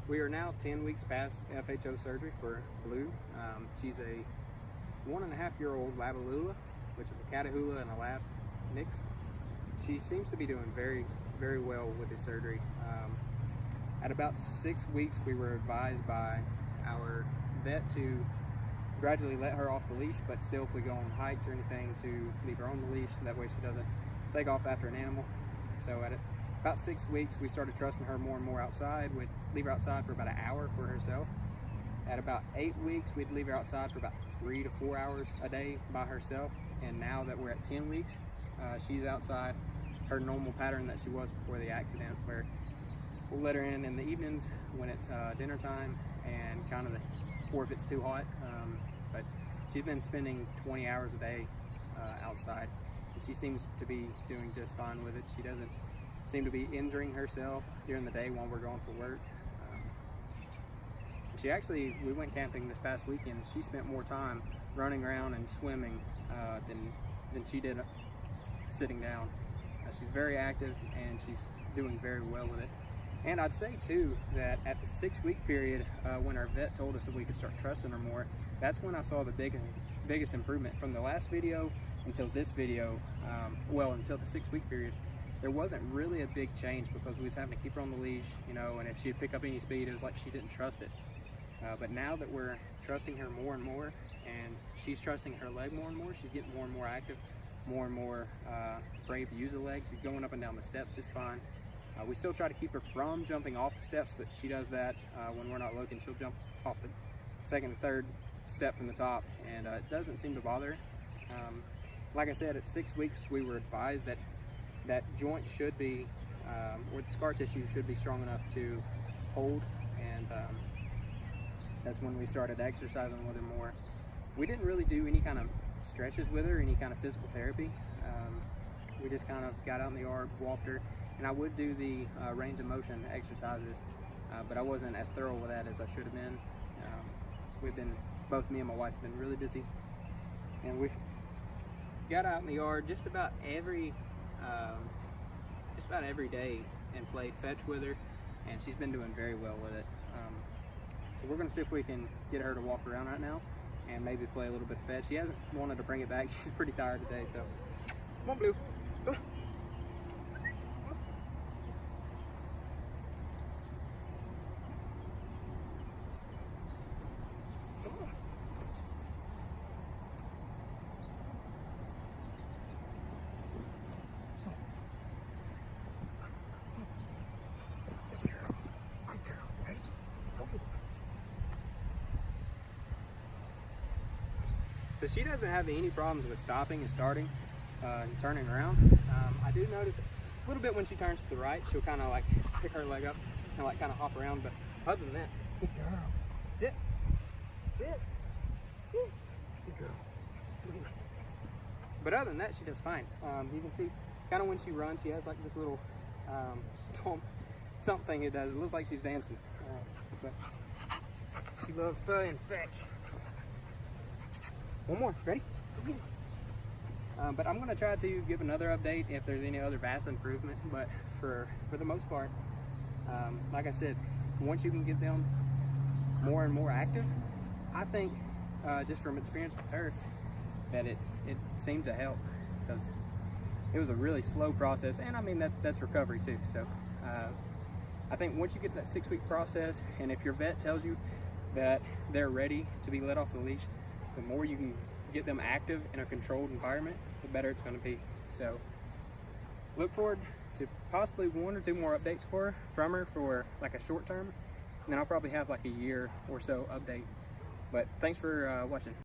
We are now 10 weeks past FHO surgery for Blue. She's a 1.5-year-old Labalula, which is a Catahoula and a Lab mix. She seems to be doing very, very well with this surgery. At about 6 weeks, we were advised by our vet to gradually let her off the leash, but still, if we go on hikes or anything, to leave her on the leash, that way she doesn't take off after an animal. So at about 6 weeks, we started trusting her more and more outside. We'd leave her outside for about an hour for herself. At about 8 weeks, we'd leave her outside for about 3 to 4 hours a day by herself. And now that we're at 10 weeks, she's outside her normal pattern that she was before the accident, where we'll let her in the evenings when it's dinner time and or if it's too hot. But she's been spending 20 hours a day outside, and she seems to be doing just fine with it. She doesn't seem to be injuring herself during the day while we're going for work. We went camping this past weekend. She spent more time running around and swimming than she did sitting down. She's very active and she's doing very well with it. And I'd say too that at the 6-week period, when our vet told us that we could start trusting her more, that's when I saw the biggest improvement. From the last video until this video, until the 6-week period, there wasn't really a big change because we was having to keep her on the leash, and if she'd pick up any speed, it was like she didn't trust it. But now that we're trusting her more and more, and she's trusting her leg more and more, she's getting more and more active, more and more brave to use the leg. She's going up and down the steps just fine. We still try to keep her from jumping off the steps, but she does that when we're not looking. She'll jump off the second and third step from the top, and it doesn't seem to bother her. Like I said, at 6 weeks, we were advised that joint should be, or the scar tissue should be strong enough to hold, and that's when we started exercising with her more. We didn't really do any kind of stretches with her, any kind of physical therapy. We just kind of got out in the yard, walked her, and I would do the range of motion exercises, but I wasn't as thorough with that as I should have been. Both me and my wife have been really busy, and we've got out in the yard just about every day and played fetch with her, and she's been doing very well with it. So we're going to see if we can get her to walk around right now and maybe play a little bit of fetch. She hasn't wanted to bring it back. She's pretty tired today, so come on, Blue. Come on. So she doesn't have any problems with stopping and starting and turning around. I do notice a little bit when she turns to the right, she'll kind of like pick her leg up and like kind of hop around, but other than that, good girl. Sit, sit, sit, good girl. But other than that, she does fine. You can see kind of when she runs, she has like this little stomp thing it does. It looks like she's dancing, but she loves playing fetch. One more, ready? But I'm gonna try to give another update if there's any other vast improvement, but for the most part, like I said, once you can get them more and more active, I think just from experience with her, that it seemed to help, because it was a really slow process, and I mean that's recovery too. So I think once you get that 6-week process, and if your vet tells you that they're ready to be let off the leash, the more you can get them active in a controlled environment, the better it's going to be. So look forward to possibly 1 or 2 more updates from her for like a short term, and then I'll probably have like a year or so update. But thanks for watching.